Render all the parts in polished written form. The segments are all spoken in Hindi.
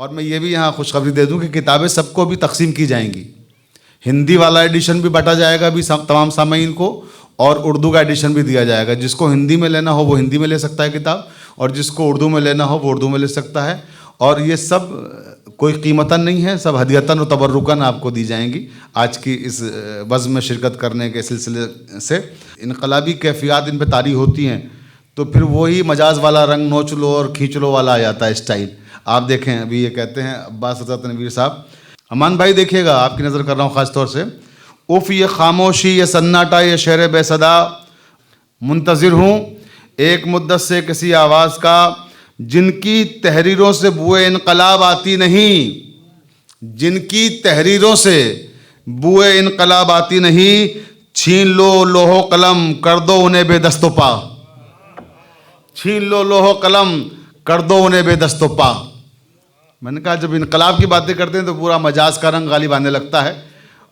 और मैं ये भी यहाँ खुशखबरी दे दूँ कि किताबें सबको भी तकसीम की जाएंगी। हिंदी वाला एडिशन भी बांटा जाएगा अभी तमाम सामीन को, और उर्दू का एडिशन भी दिया जाएगा। जिसको हिंदी में लेना हो वो हिंदी में ले सकता है किताब, और जिसको उर्दू में लेना हो वो उर्दू में ले सकता है। और ये सब कोई कीमतन नहीं है, सब हदियतन और तबर्रुकन आपको दी जाएंगी आज की इस बज़्म में शिरकत करने के सिलसिले से। इनकलाबी कैफियत इन पे तारी होती हैं तो फिर वही मजाज वाला रंग नोच लो और खींच लो वाला आ जाता है स्टाइल। आप देखें अभी ये कहते हैं अब्बास रज़ा तनवीर साहब, अमान भाई देखिएगा, आपकी नज़र कर रहा हूँ ख़ास तौर से। उफ़ ये खामोशी, ये सन्नाटा, ये शहर बेसदा, मुंतज़िर हूँ एक मुद्दत से किसी आवाज़ का, जिनकी तहरीरों से बुए इनकलाब आती नहीं, जिनकी तहरीरों से बुए इनकलाब आती नहीं, छीन लो लोहो कलम कर दो उन्हें बेदस्तो पा, छीन लो लोहो कलम कर दो उन्हें बेदस्तो पा। मैंने कहा जब इनकलाब की बातें करते हैं तो पूरा मजाज का रंग गालिब आने लगता है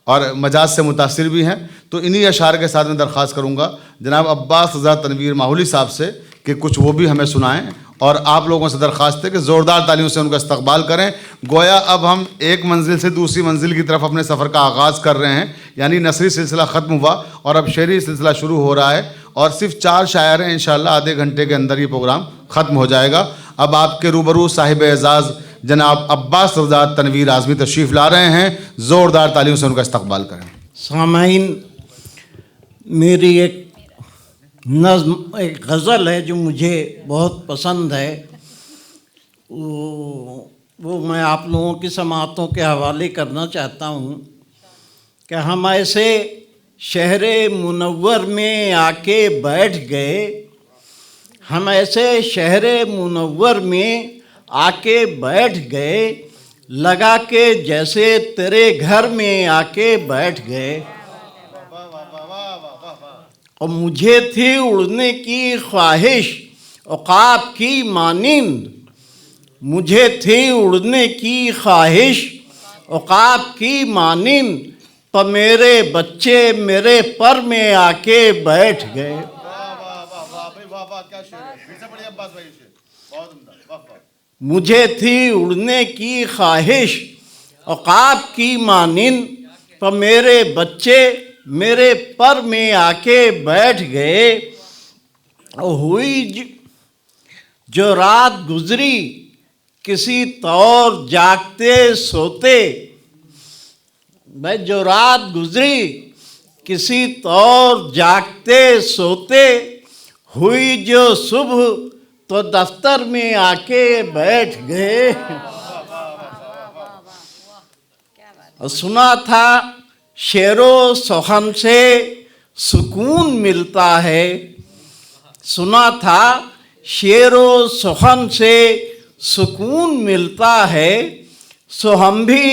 और मजाज से मुतासिर भी हैं। तो इन्हीं अशार के साथ मैं दरख्वास्त करूँगा जनाब अब्बास रज़ा तनवीर माहौली साहब से कि कुछ वो भी हमें सुनाएं, और आप लोगों से दरख्वास्त है कि ज़ोरदार तालियों से उनका इस्तकबाल करें। गोया अब हम एक मंजिल से दूसरी मंजिल की तरफ अपने सफ़र का आगाज़ कर रहे हैं, यानी नसरी सिलसिला ख़त्म हुआ और अब शेरी सिलसिला शुरू हो रहा है, और सिर्फ 4 शायर हैं। इंशाअल्लाह आधे घंटे के अंदर ये प्रोग्राम ख़त्म हो जाएगा। अब आपके रूबरू साहिब एजाज़ जनाब अब्बास रज़ा तनवीर आज़मी तशरीफ़ ला रहे हैं, ज़ोरदार तालियों से उनका इस्तकबाल करें। सामाइन, मेरी एक नज़्म, एक गज़ल है जो मुझे बहुत पसंद है, वो मैं आप लोगों की समाअतों के हवाले करना चाहता हूँ कि हम ऐसे शहर मुनव्वर में आके बैठ गए, हम ऐसे शहर मुनव्वर में आके बैठ गए, लगा के जैसे तेरे घर में आके बैठ गए। और मुझे थी उड़ने की ख्वाहिश औकाब की मानिंद, मुझे थी उड़ने की ख्वाहिश औकाब की मानिंद, तो मेरे बच्चे मेरे पर में आके बैठ गए। मुझे थी उड़ने की ख्वाहिश औकाब की मानिंद, तो मेरे बच्चे मेरे पर में आके बैठ गए। और हुई जो रात गुजरी किसी तौर जागते सोते, भाई जो रात गुजरी किसी तौर जागते सोते, हुई जो सुबह तो दफ्तर में आके बैठ गए। और सुना था शेरो सुखन से सुकून मिलता है, सुना था शेरो सुखन से सुकून मिलता है, सो हम भी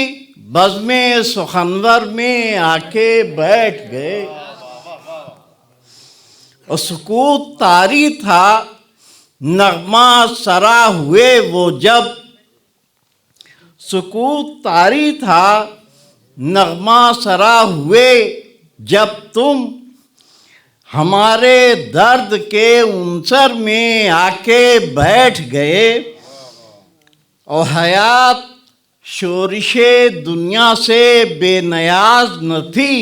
बज़्मे सुखनवर में आके बैठ गए। और सुकूत तारी था नगमा सरा हुए वो जब, सुकूत तारी था नगमा सरा हुए जब तुम, हमारे दर्द के उनसर में आके बैठ गए। और हयात शोरिशे दुनिया से बेनियाज न थी,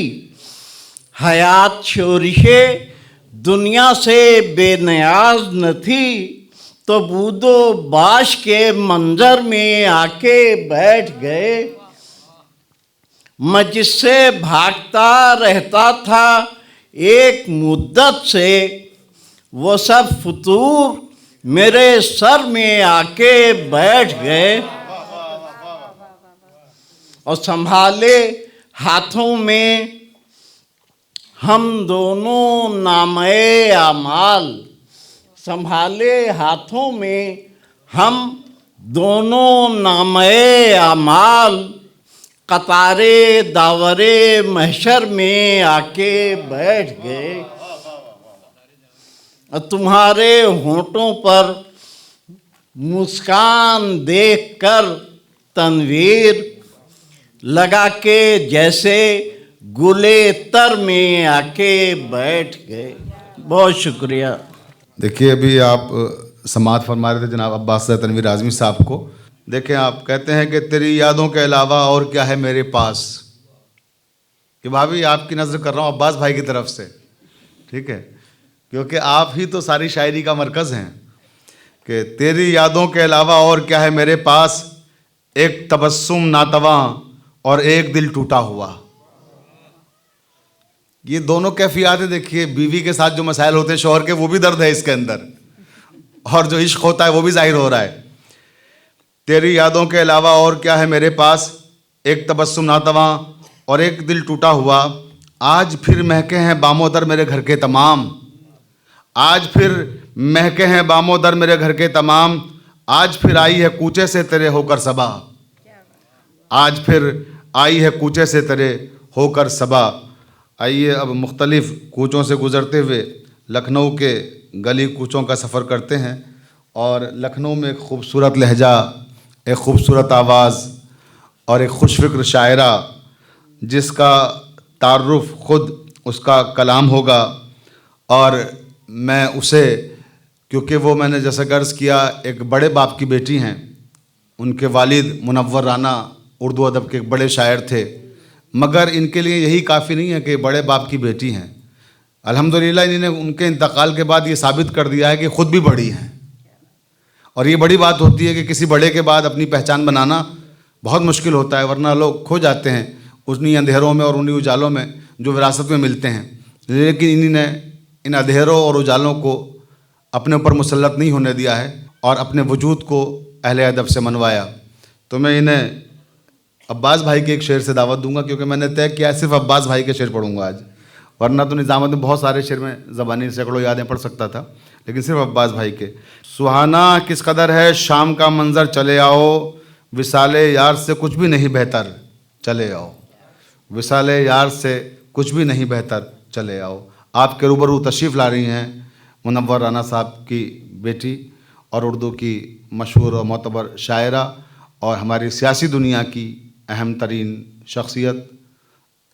हयात शोरिशे दुनिया से बेनियाज न थी, तो बूदो बाश के मंजर में आके बैठ गए। मैं जिससे भागता रहता था एक मुद्दत से, वो सब फतूर मेरे सर में आके बैठ गए। और संभाले हाथों में हम दोनों नामे आमाल, संभाले हाथों में हम दोनों नामे आमाल, कतारे दावरे महशर में आके बैठ गए। और तुम्हारे होंठों पर मुस्कान देखकर तनवीर, लगा के जैसे गुले तर में आके बैठ गए। बहुत शुक्रिया। देखिए अभी आप समाअत फरमा रहे थे जनाब अब्बास रज़ा तनवीर आज़मी साहब को, देखें आप, कहते हैं कि तेरी यादों के अलावा और क्या है मेरे पास। कि भाभी आपकी नज़र कर रहा हूँ अब्बास भाई की तरफ से, ठीक है, क्योंकि आप ही तो सारी शायरी का मरकज़ हैं। कि तेरी यादों के अलावा और क्या है मेरे पास, एक तबस्सुम नातवा और एक दिल टूटा हुआ। ये दोनों कैफियतें देखिए, बीवी के साथ जो मसाइल होते हैं शौहर के, वो भी दर्द है इसके अंदर, और जो इश्क होता है वो भी जाहिर हो रहा है। तेरी यादों के अलावा और क्या है मेरे पास, एक तबस्सुम नातवा और एक दिल टूटा हुआ। आज फिर महके हैं बामों दर मेरे घर के तमाम, आज फिर महके हैं बामों दर मेरे घर के तमाम। आज फिर आई है कूचे से तेरे होकर सबा, आज फिर आई है कूचे से तेरे होकर सबा। आइए अब मुख्तलिफ़ कूचों से गुज़रते हुए लखनऊ के गली कूचों का सफ़र करते हैं। और लखनऊ में एक ख़ूबसूरत लहजा, एक ख़ूबसूरत आवाज़ और एक खुशफ़िक्र शायरा, जिसका तारुफ़ ख़ुद उसका कलाम होगा। और मैं उसे, क्योंकि वो मैंने जैसा गर्ज़ किया एक बड़े बाप की बेटी हैं, उनके वालिद मुनव्वर राना उर्दू अदब के एक बड़े शायर थे, मगर इनके लिए यही काफ़ी नहीं है कि बड़े बाप की बेटी हैं। अल्हम्दुलिल्लाह इन्होंने उनके इंतकाल के बाद ये साबित कर दिया है कि ख़ुद भी बड़ी हैं। और ये बड़ी बात होती है कि किसी बड़े के बाद अपनी पहचान बनाना बहुत मुश्किल होता है, वरना लोग खो जाते हैं उन्हीं अंधेरों में और उन्हीं उजालों में जो विरासत में मिलते हैं। लेकिन इन्हीं ने इन अंधेरों और उजालों को अपने ऊपर मुसल्लत नहीं होने दिया है और अपने वजूद को अहले अदब से मनवाया। तो मैं इन्हें अब्बास भाई के एक शेर से दावत दूंगा, क्योंकि मैंने तय किया है सिर्फ अब्बास भाई के शेर पढ़ूंगा आज, वरना तो निज़ामत में बहुत सारे शेर में ज़बानी सैकड़ों यादें पढ़ सकता था, लेकिन सिर्फ अब्बास भाई के। सुहाना किस कदर है शाम का मंज़र, चले आओ विसाले यार से कुछ भी नहीं बेहतर, चले आओ विसाले यार से कुछ भी नहीं बेहतर, चले आओ। आपके रूबरू तशरीफ़ ला रही हैं मुनव्वर राना साहब की बेटी और उर्दू की मशहूर और मोतबर शायरा और हमारी सियासी दुनिया की अहम तरीन शख्सियत।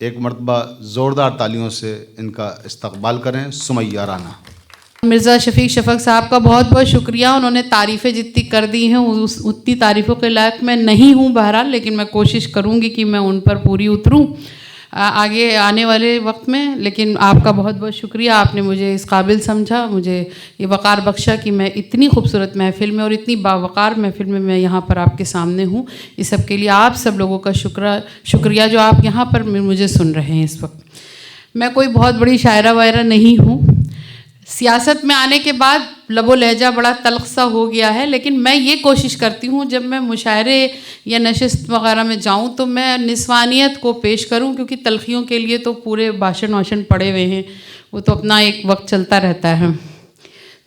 एक मरतबा ज़ोरदार तालियों से इनका इस्तकबाल करें, सुमैया राना। मिर्ज़ा शफ़ीक शफ़क़ साहब का बहुत बहुत शुक्रिया, उन्होंने तारीफ़ें जितनी कर दी हैं उतनी तारीफ़ों के लायक मैं नहीं हूँ बहरहाल, लेकिन मैं कोशिश करूँगी कि मैं उन पर पूरी उतरूँ आगे आने वाले वक्त में। लेकिन आपका बहुत बहुत शुक्रिया, आपने मुझे इस काबिल समझा, मुझे ये वक़ार बख्शा कि मैं इतनी खूबसूरत महफ़िल में और इतनी बावक़ार महफ़िल में मैं यहाँ पर आपके सामने हूँ। इस सब के लिए आप सब लोगों का शुक्रिया जो आप यहाँ पर मुझे सुन रहे हैं इस वक्त। मैं कोई बहुत बड़ी शायरा वायरा नहीं हूँ, सियासत में आने के बाद लबो लहजा बड़ा तल्ख़ सा हो गया है, लेकिन मैं ये कोशिश करती हूँ जब मैं मुशायरे या नशिस्त वग़ैरह में जाऊँ तो मैं निस्वानियत को पेश करूँ, क्योंकि तलख़ियों के लिए तो पूरे भाषण वाषण पड़े हुए हैं, वो तो अपना एक वक्त चलता रहता है।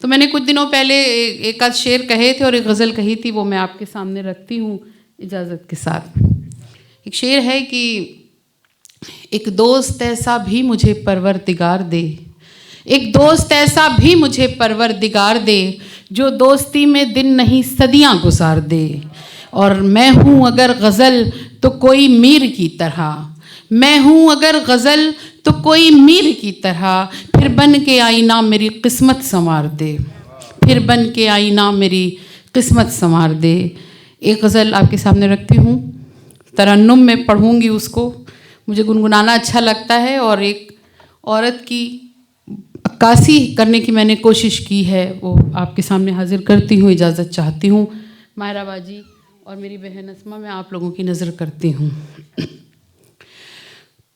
तो मैंने कुछ दिनों पहले एक आध शेर कहे थे और एक गज़ल कही थी, वो मैं आपके सामने रखती हूँ इजाज़त के साथ। एक शेर है कि एक दोस्त ऐसा भी मुझे परवरदिगार दे, एक दोस्त ऐसा भी मुझे परवरदिगार दे, जो दोस्ती में दिन नहीं सदियां गुजार दे। और मैं हूँ अगर गज़ल तो कोई मीर की तरह, मैं हूँ अगर गज़ल तो कोई मीर की तरह, फिर बन के आईना मेरी किस्मत संवार दे, फिर बन के आईना मेरी किस्मत संवार दे। एक गज़ल आपके सामने रखती हूँ, तरन्नुम में पढ़ूँगी उसको, मुझे गुनगुनाना अच्छा लगता है और एक औरत की अक्कासी करने की मैंने कोशिश की है, वो आपके सामने हाजिर करती हूँ, इजाज़त चाहती हूँ। मायरा बाजी और मेरी बहन अस्मा, मैं आप लोगों की नज़र करती हूँ।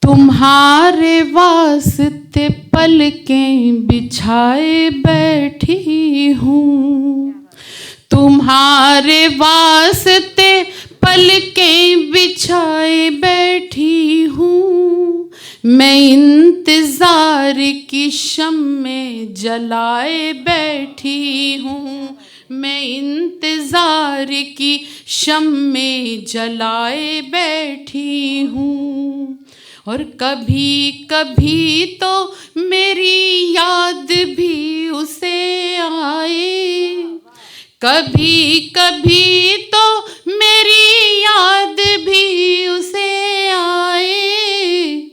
तुम्हारे वास्ते पलकें बिछाए बैठी हूँ, तुम्हारे वास्ते पलकें बिछाए बैठी हूँ, मैं इंतज़ार की शम्में जलाए बैठी हूँ, मैं इंतज़ार की शम्में जलाए बैठी हूँ। और कभी कभी तो मेरी याद भी उसे आए, कभी कभी तो मेरी याद भी उसे आए,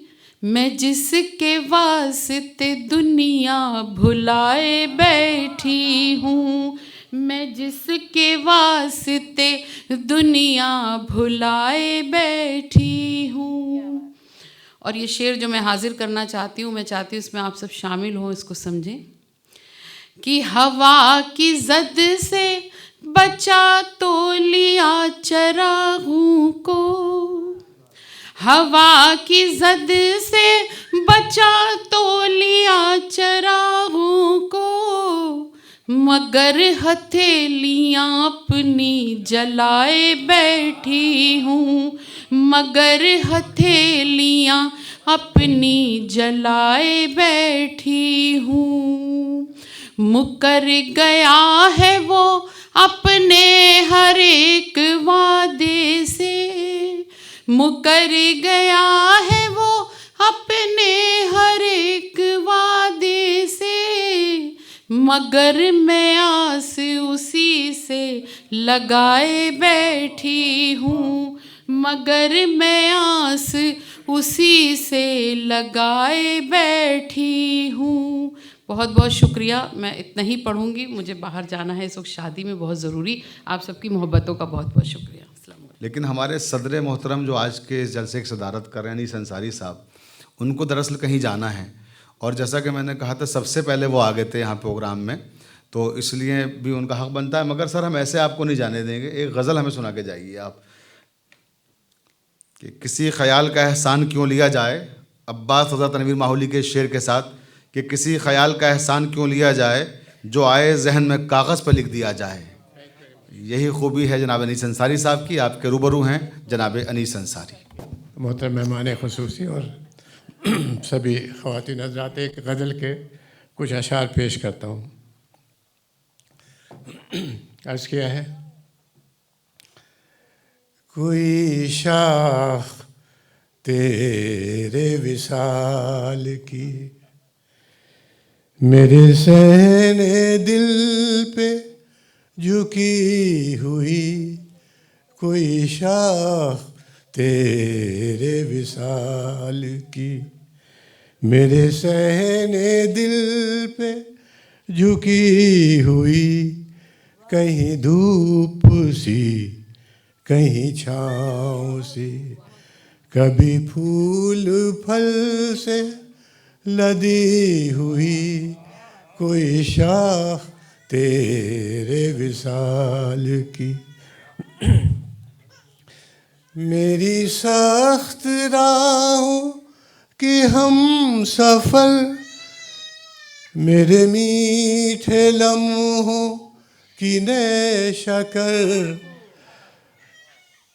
मैं जिसके वास्ते दुनिया भुलाए बैठी हूँ, मैं जिसके वास्ते दुनिया भुलाए बैठी हूँ। और ये शेर जो मैं हाजिर करना चाहती हूँ, मैं चाहती हूँ इसमें आप सब शामिल हो, इसको समझें कि हवा की जद से बचा तो लिया चरागों को, हवा की जद से बचा तो लिया चरागों को, मगर हथेलियाँ अपनी जलाए बैठी हूँ, मगर हथेलियाँ अपनी जलाए बैठी हूँ। मुकर गया है वो अपने हर एक वादे से, मुकर गया है वो अपने हर एक वादे से, मगर मैं आस उसी से लगाए बैठी हूँ, मगर मैं आस उसी से लगाए बैठी हूँ। बहुत बहुत शुक्रिया। मैं इतना ही पढ़ूंगी, मुझे बाहर जाना है इस वक्त शादी में, बहुत ज़रूरी। आप सबकी मोहब्बतों का बहुत बहुत शुक्रिया। अस्सलाम वालेकुम। लेकिन हमारे सदर मोहतरम जो आज के इस जलसे की सदारत कर रहे हैं अनीस अंसारी साहब, उनको दरअसल कहीं जाना है, और जैसा कि मैंने कहा था सबसे पहले वो आ गए थे यहाँ प्रोग्राम में, तो इसलिए भी उनका हक़ बनता है। मगर सर हम ऐसे आपको नहीं जाने देंगे। एक गज़ल हमें सुना के जाइए आप कि किसी ख़याल का एहसान क्यों लिया जाए, अब्बास रज़ा तनवीर माहौली के शेर के साथ, कि किसी ख़याल का एहसान क्यों लिया जाए जो आए जहन में कागज़ पर लिख दिया जाए। यही खूबी है जनाब अनीस अंसारी साहब की। आपके रूबरू हैं जनाब अनीस अंसारी। मोहतरम मेहमान ख़ुसूसी और सभी ख़वातीन हज़रात, एक गज़ल के कुछ अशार पेश करता हूँ। अर्ज़ किया है, कोई शाख तेरे विसाल की मेरे सहने दिल पे झुकी हुई, कोई शाख तेरे विसाल की मेरे सहने दिल पे झुकी हुई, कहीं धूप सी कहीं छाँव सी, कभी फूल फल से लदी हुई, कोई शाख तेरे विसाल की। मेरी सख्त राहों कि हम सफर, मेरे मीठे लम्हों की नए शकर,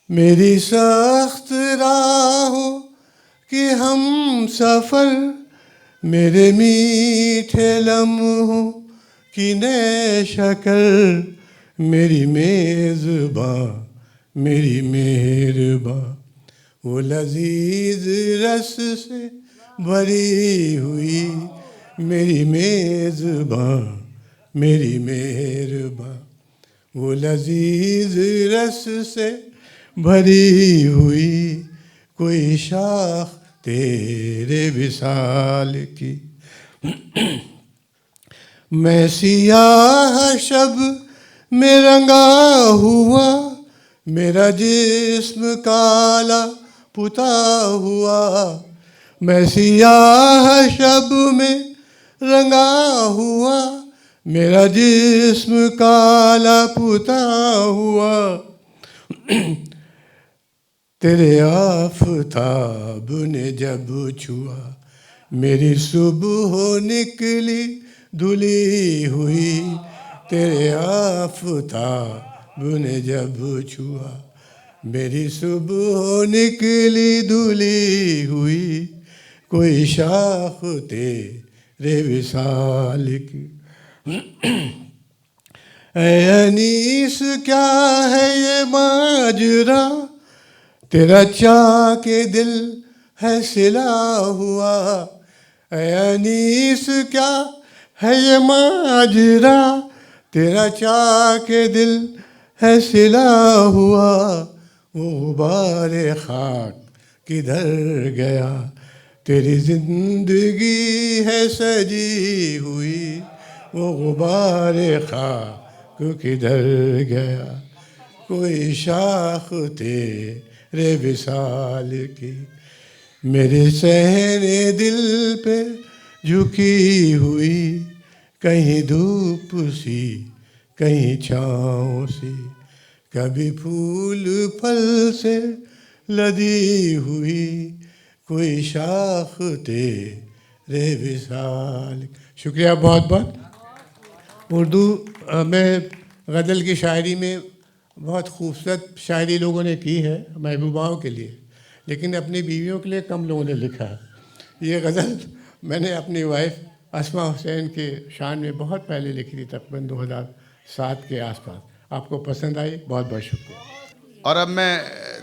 मेरी सख्त राहों कि हम सफर, मेरे मीठे लम्हों की नए शकर, मेरी मेज़बां मेरी मेहरबां वो लजीज रस से भरी हुई, मेरी मेज़बां मेरी मेहरबां वो लजीज रस से भरी हुई, कोई शाख तेरे विसाल की। मैं सियाह शब में रंगा हुआ, मेरा जिस्म काला पुता हुआ, मैं सियाह शब में रंगा हुआ, मेरा जिस्म काला पुता हुआ, तेरे आफ़ताब ने जब छुआ, मेरी सुबह निकली धुली हुई, तेरे आफ़ताब ने जब छुआ, मेरी सुबह निकली धुली हुई, कोई शाख तेरे विसाल की। ऐ अनीस क्या है ये माजरा, तेरा चाह के दिल है सिला हुआ, ऐ अनीस क्या है ये माजरा, तेरा चाह के दिल है सिला हुआ, वो गुबारे खाक किधर गया, तेरी जिंदगी है सजी हुई, वो गुबारे खाक किधर गया, कोई शाख तेरे विसाल की, मेरे सहरे दिल पे झुकी हुई, कहीं धूप सी कहीं छाँव सी, कभी फूल फल से लदी हुई, कोई शाख तेरे विसाल। शुक्रिया बहुत बहुत। उर्दू में गज़ल की शायरी में बहुत खूबसूरत शायरी लोगों ने की है महबूबाओं के लिए, लेकिन अपनी बीवियों के लिए कम लोगों ने लिखा है। ये गज़ल मैंने अपनी वाइफ अस्मा हुसैन के शान में बहुत पहले लिखी थी, तकरीबन 2007 के आसपास। आपको पसंद आई, बहुत बहुत शुक्रिया। और अब मैं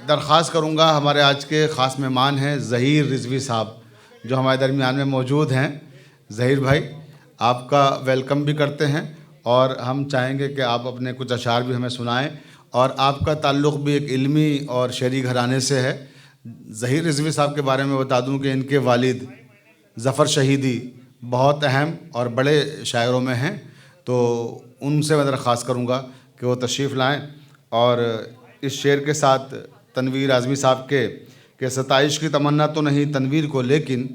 दरख्वास्त करूंगा, हमारे आज के ख़ास मेहमान हैं ज़हीर रिजवी साहब, जो हमारे दरमियान में मौजूद हैं। ज़हीर भाई, आपका वेलकम भी करते हैं और हम चाहेंगे कि आप अपने कुछ अशार भी हमें सुनाएं। और आपका ताल्लुक़ भी एक इल्मी और शेरी घराने से है। ज़हीर रिजवी साहब के बारे में बता दूं कि इनके वालिद ज़फ़र शहीदी बहुत अहम और बड़े शायरों में हैं, तो उनसे मैं दरख्वास्त करूँगा कि वो तशरीफ़ लाएँ। और इस शेर के साथ तनवीर आज़मी साहब के सताइश की तमन्ना तो नहीं तनवीर को, लेकिन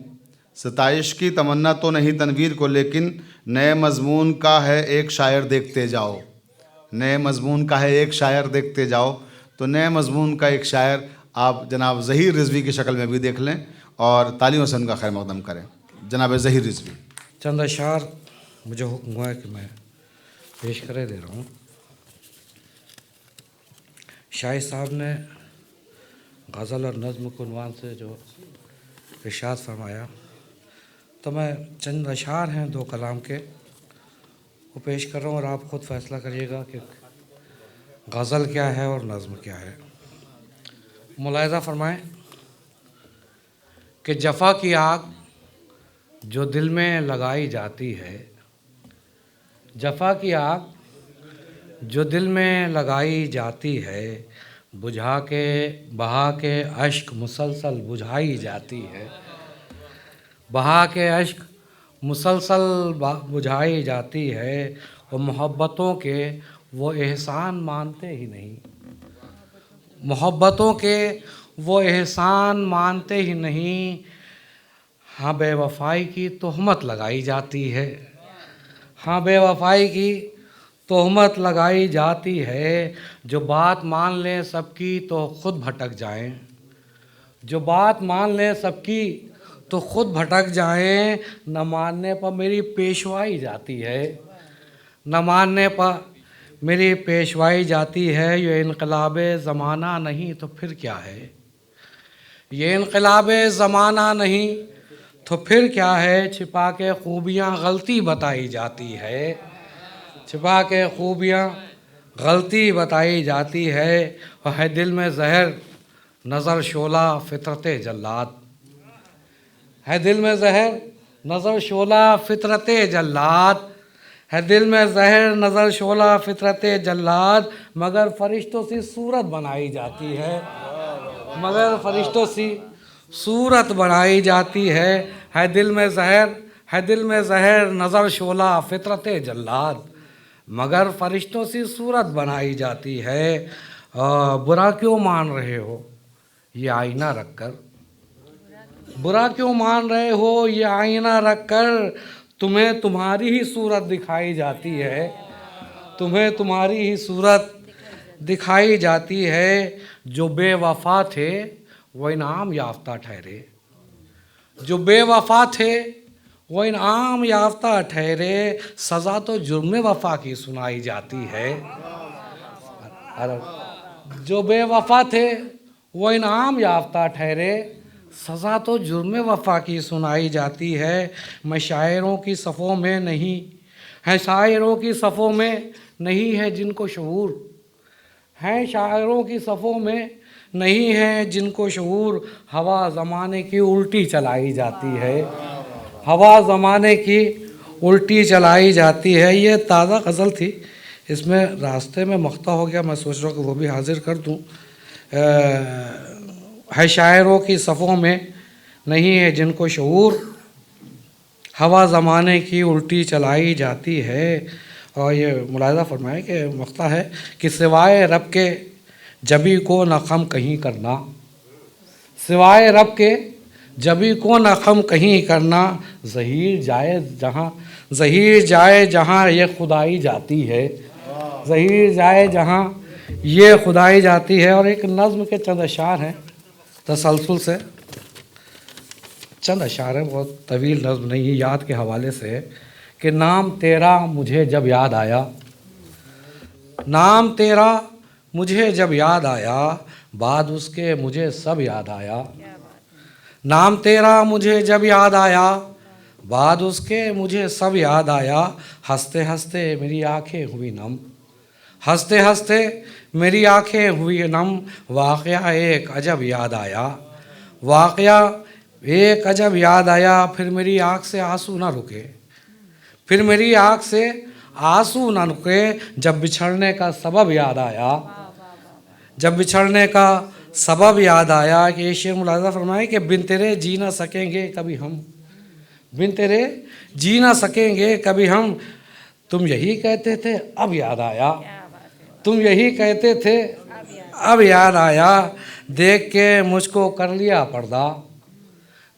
सताइश की तमन्ना तो नहीं तनवीर को, लेकिन नए मज़मून का है एक शायर देखते जाओ। नए मज़मून का है एक शायर देखते जाओ। तो नए मज़मून का एक शायर आप जनाब ज़हीर रिजवी की शक्ल में भी देख लें और तालियों से उनका खैर मक़दम करें। जनाब ज़हीर रिजवी। चंद अशार मुझे हुक्म हुआ है कि मैं पेश करे दे रहा हूँ। शाहिद साहब ने गज़ल और नज़्म को उन्वान से जो इरशाद फरमाया, तो मैं चंद अशार हैं 2 कलाम के वो पेश कर रहा हूँ और आप ख़ुद फ़ैसला करिएगा कि गज़ल क्या है और नज़्म क्या है। मुलाहिज़ा फरमाएं कि जफ़ा की आग जो दिल में लगाई जाती है, जफ़ा की आग जो दिल में लगाई जाती है, बुझा के बहा के अश्क मुसलसल बुझाई जाती है, बहा के अश्क मुसलसल बुझाई जाती है। और मोहब्बतों के वो एहसान मानते ही नहीं, मोहब्बतों के वो एहसान मानते ही नहीं। हाँ बेवफ़ाई की तोहमत लगाई जाती है, हाँ बेवफ़ाई की तोहमत लगाई जाती है। जो बात मान लें सबकी तो ख़ुद भटक जाएं, जो बात मान लें सबकी तो ख़ुद भटक जाएं। न मानने पर मेरी पेशवाई जाती है, न मानने पर मेरी पेशवाई जाती है। ये इनक़लाबे ज़माना नहीं तो फिर क्या है, ये इनक़लाबे ज़माना नहीं तो फिर क्या है। छिपा के खूबियाँ गलती बताई जाती है, छिपा के खूबियाँ गलती बताई जाती है। और है दिल में ज़हर नज़र शोला फ़ितरत जल्लाद, है दिल में ज़हर नज़र शोला फ़ितरत जल्लाद, है दिल में ज़हर नज़र शोला फ़ितरत जल्लाद। मगर फ़रिश्तों सी सूरत बनाई जाती है, मगर फ़रिश्तों सी सूरत बनाई जाती है दिल में ज़हर, है दिल में ज़हर नज़र शोला फ़ितरत जल्लाद, मगर फ़रिश्तों सी सूरत बनाई जाती है। बुरा क्यों मान रहे हो ये आईना रख कर, बुरा क्यों मान रहे हो ये आईना रख कर। तुम्हें तुम्हारी ही सूरत दिखाई जाती है, तुम्हें तुम्हारी ही सूरत दिखाई जाती है। जो बेवफ़ा थे वो इनाम याफ्ता ठहरे, जो बेवफ़ा थे वो इनाम याफ्ता ठहरे। सज़ा तो जुर्म वफ़ा की सुनाई जाती है, जो बेवफ़ा थे वो इनाम याफ्ता ठहरे। सज़ा तो जुर्म वफ़ा की सुनाई जाती है। मैं शायरों की सफ़ों में नहीं है, शायरों की सफ़ों में नहीं है जिनको शऊर, हैं शायरों की सफ़ों में नहीं है जिनको शऊर। हवा ज़माने की उल्टी चलाई जाती है, हवा ज़माने की उल्टी चलाई जाती है। ये ताज़ा गज़ल थी, इसमें रास्ते में मख्ता हो गया, मैं सोच रहा हूँ कि वो भी हाजिर कर दूँ। है शायरों की सफ़ों में नहीं है जिनको शऊर, हवा ज़माने की उल्टी चलाई जाती है। और ये मुलाहिज़ा फरमाए कि मख्ता है कि सिवाय रब के जबी को न खम कहीं करना, सिवाय रब के जबी को न खम कहीं करना। ज़हीर जाए जहाँ ये खुदाई जाती है, ज़हीर जाए जहाँ ये खुदाई जाती है। और एक नज़्म के चंद अशार हैं तसलसल से, चंद अशार हैं, बहुत तवील नज़्म नहीं है, याद के हवाले से है कि नाम तेरा मुझे जब याद आया, नाम तेरा मुझे जब याद आया, बाद उसके मुझे सब याद आया। नाम तेरा मुझे जब याद आया, बाद उसके मुझे सब याद आया। हंसते हंसते मेरी आंखें हुई नम, हंसते हंसते मेरी आंखें हुई नम। वाक़या एक अजब याद आया, वाक़या एक अजब याद आया। फिर मेरी आँख से आंसू ना रुके, फिर मेरी आँख से आंसू ना रुके। जब बिछड़ने का सबब याद आया, जब बिछड़ने का सबब याद आया। कि ये शेर मुलाज़ा फरमाए कि बिन तेरे जी ना सकेंगे कभी हम, बिन तेरे जी ना सकेंगे कभी हम। तुम यही कहते थे अब याद आया, तुम यही कहते थे अब याद आया। देख के मुझको कर लिया पर्दा,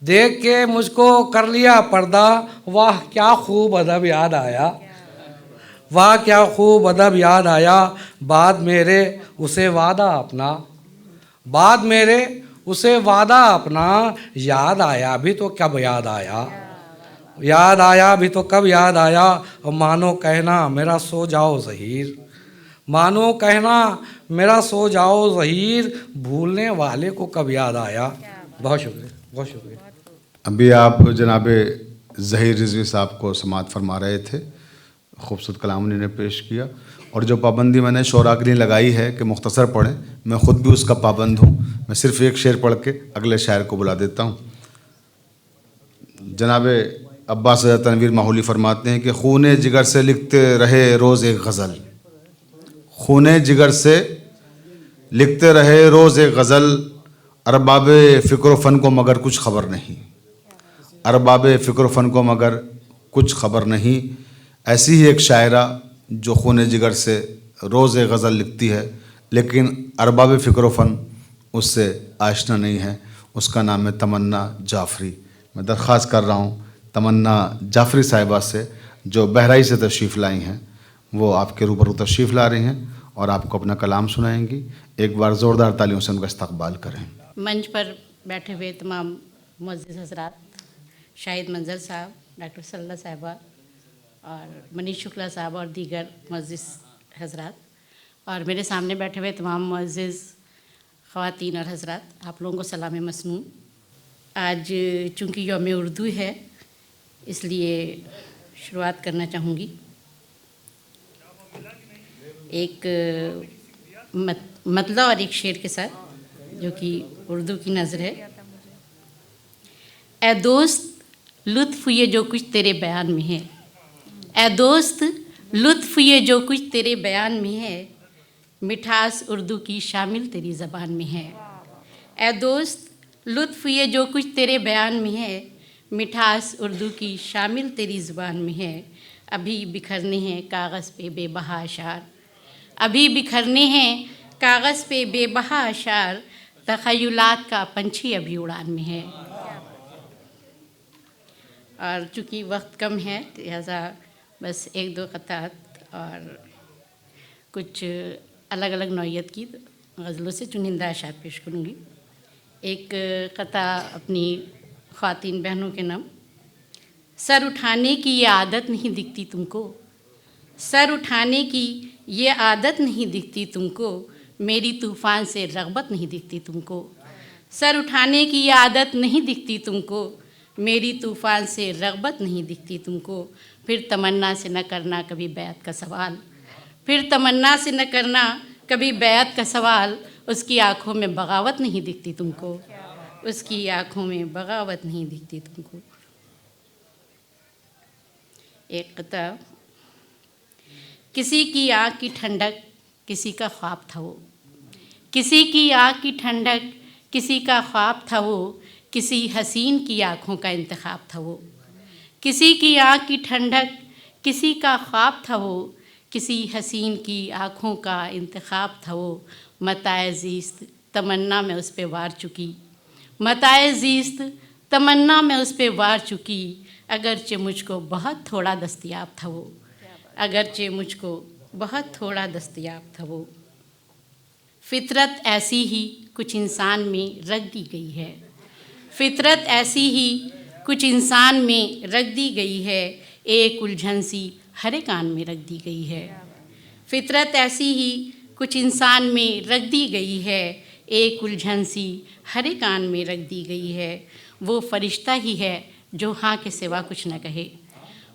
देख के मुझको कर लिया पर्दा। वाह क्या खूब अदब याद आया, वाह क्या खूब अदब याद आया। बाद मेरे उसे वादा अपना, बाद मेरे उसे वादा अपना। याद आया भी तो कब याद आया, याद आया भी तो कब याद आया। और मानो कहना मेरा सो जाओ ज़हीर, मानो कहना मेरा सो जाओ ज़हीर। भूलने वाले को कब याद आया। बहुत शुक्रिया, बहुत शुक्रिया। अभी आप जनाब ज़हीर रिज़वी साहब को समाअत फरमा रहे थे, खूबसूरत कलाम उन्होंने पेश किया। और जो पाबंदी मैंने शोरा के लिए लगाई है कि मुख्तसर पढ़ें, मैं ख़ुद भी उसका पाबंद हूँ। मैं सिर्फ़ एक शेर पढ़ के अगले शायर को बुला देता हूँ। जनाब अब्बास रज़ा तनवीर माहौली फरमाते हैं कि खूने जिगर से लिखते रहे रोज़ एक गज़ल, खूने जिगर से लिखते रहे रोज़ एक गज़ल। अरबाब फ़िक्र फ़न को मगर कुछ ख़बर नहीं, अरबाब फ़िक्र फ़न को मगर कुछ ख़बर नहीं। ऐसी ही एक शायरा जो खूने जिगर से रोज़ एक गज़ल लिखती है, लेकिन अरबाब फ़िक्र फ़न उससे आशना नहीं है। उसका नाम है तमन्ना जाफ़री। मैं दरख्वास्त कर रहा हूँ तमन्ना जाफ़री साहिबा से, जो बहराइच से तशरीफ़ लाई हैं, वो आपके रूबरू तशरीफ़ ला रही हैं और आपको अपना कलाम सुनाएंगी। एक बार ज़ोरदार तालियों से उनका इस्तक़बाल करें। मंच पर बैठे हुए तमाम मुअज़्ज़िज़ हज़रात, शाहिद मंजर साहब, डॉक्टर सल्ला साहिबा और मनीष शुक्ला साहब और दीगर मुअज़्ज़िज़ हज़रात, और मेरे सामने बैठे हुए तमाम मुअज़्ज़िज़ ख़वातीन और हज़रात, आप लोगों को सलाम मसनून। आज चूँकि यौम उर्दू है, इसलिए शुरुआत करना चाहूँगी एक मतला और एक शेर के साथ, जो कि उर्दू की नज़र है। ए दोस्त लुत्फ़ ये जो कुछ तेरे बयान में है, ए दोस्त लुत्फ़ ये जो कुछ तेरे बयान में है, मिठास उर्दू की शामिल तेरी ज़बान में है। ए दोस्त लुत्फ़ ये जो कुछ तेरे बयान में है, मिठास उर्दू की शामिल तेरी ज़ुबान में है। अभी बिखरने हैं कागज़ पे बेबहा अशार, अभी बिखरने हैं कागज़ पे बेबहा अशार, तख़य्युलात का पंछी अभी उड़ान में है। और चूँकि वक्त कम है, लिहाजा बस एक दो क़तात और कुछ अलग अलग नौइयत की गज़लों से चुनिंदा अशार पेश करूँगी। एक क़ता अपनी ख़वातीन बहनों के नाम। सर उठाने की ये आदत नहीं दिखती तुमको, सर उठाने की ये आदत नहीं दिखती तुमको, मेरी तूफ़ान से रग़बत नहीं दिखती तुमको। सर उठाने की ये आदत नहीं दिखती तुमको, मेरी तूफ़ान से रग़बत नहीं दिखती तुमको। फिर तमन्ना से न करना कभी बैत का सवाल, फिर तमन्ना से न करना कभी बैत का सवाल, उसकी आँखों में बगावत नहीं दिखती तुमको, उसकी आँखों में बगावत नहीं दिखती तुमको। एक क़ता। किसी की आँख की ठंडक किसी का ख्वाब था वो, किसी की आँख की ठंडक किसी का ख्वाब था वो, किसी हसीन की आँखों का इंतखाब था वो। किसी की आँख की ठंडक किसी का ख्वाब था वो, किसी हसीन की आँखों का इंतखाब था वो। मताए ज़ीस्त तमन्ना में उस पे वार चुकी, मताए ज़ीस्त तमन्ना में उस पे वार चुकी, अगरचे मुझको बहुत थोड़ा दस्तयाब था वो, अगरचे मुझको बहुत थोड़ा दस्तयाब था वो। फितरत ऐसी ही कुछ इंसान में रख दी गई है, फितरत ऐसी ही कुछ इंसान में रख दी गई है, एक उलझन सी हरे कान में रख दी गई है। फितरत ऐसी ही कुछ इंसान में रख दी गई है, एक उलझन सी हरे कान में रख दी गई है। वो फरिश्ता ही है जो हाँ के सिवा कुछ न कहे,